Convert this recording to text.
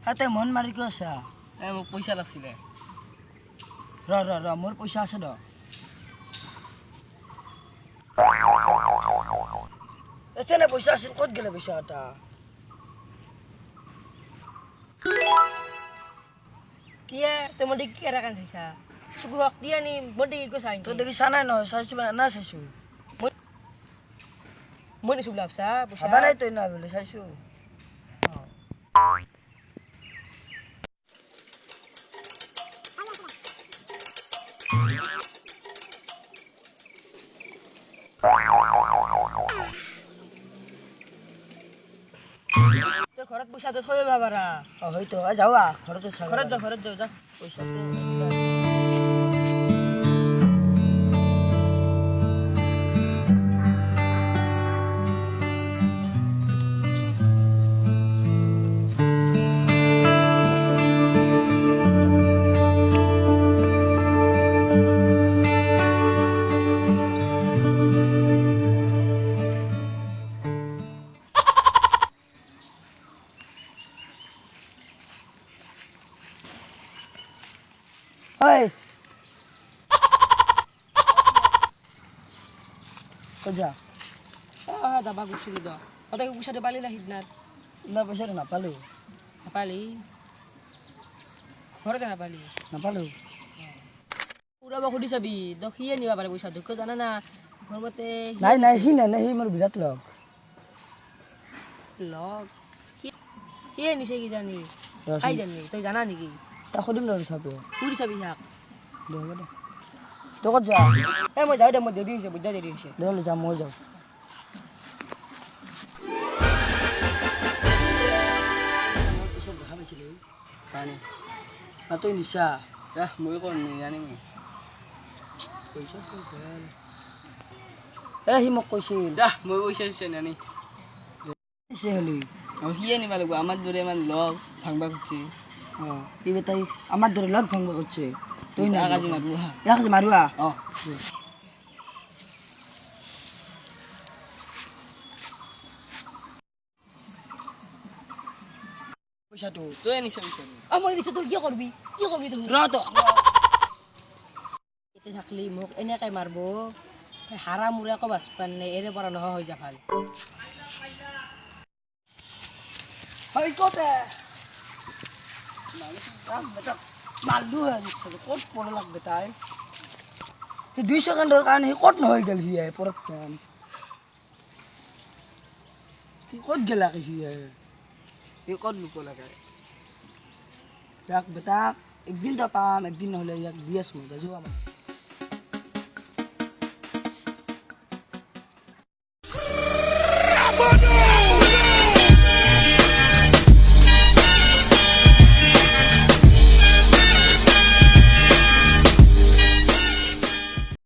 হাতে মন মাৰি কিয় আছা মোক পইচা লাগিছিলে ৰ মোৰ পইচা আছে দ এতেনে পইচা আছিল ক'ত গেলে পইচা এটা কিয়ে তুমি দেখি কেৰা কান চাইছা চকু হক দিয়া নি বডি কো চাই তই দেখিছা নাই ন চাইছো না চাইছো মই নিছো লাভছা ভাবা নাই তই না বলে চাইছো তো ঘৰত পইচা তো থৈ বাবাৰা হয়তো যাও ঘৰতে চাও ঘৰত যাও যা পইচা Oi. Kerja. दा बागुस ছিল দ কত পইচাটো পালি না হিদনাত না পয়সা নাপালো পালি ঘৰতে নাপালি নাপালো পুৰা বা খুদি চাবি দখিয়ে নিবা পাৰে পইচা দুঃখ জানা না ঘৰতে নাই সি মোৰ বিৰাট লগ কি নিছে কি জানি আই জানি তই জানা নেকি তা খুদিম ৰ চাবি খুদি চাবি হাক দে তই ক'ত যা মই যাও দে মই দেৰি হৈছে বুদ্ধা দেৰি হৈছে দে লৈ যা মই যাওঁ পিছত দেখা পাইছিলোঁ পানি তই নিচা মই কোন জানি পইচা তই ভাল সি মোক কৈছিল মই পইচা দিছে নানি পিছে হলি সিয়ে নিবা লাগব আমার দূরে আমার লগ ভাঙবা খুঁজছি ই বেটাই আমার দৰে লগ ভংগ কৰছে তুই না আকাজি মাৰবো ইয়াক মাৰুৱা পইচাটো তুই নিছে পয়সা আমাৰ নিছে তোৰ কি কৰবি তুমি ৰ তো এতে থাকলি মোক এনেকে মারবো হারা মুরে কো বাসপান নাই এরে পড়া নহ হই যা ভাল হয় কতে মারলু ক'ত পড়ে লাগবে তাই 2 সেকেন্ডৰ কাৰণে সি ক'ত নহয় গেল সি পৰত সি ক'ত গেলা সি কত লুক লাগে ইয়াক বেটাক একদিন তো পাম একদিন নহ'লে ইয়াক দি আছো যোৱা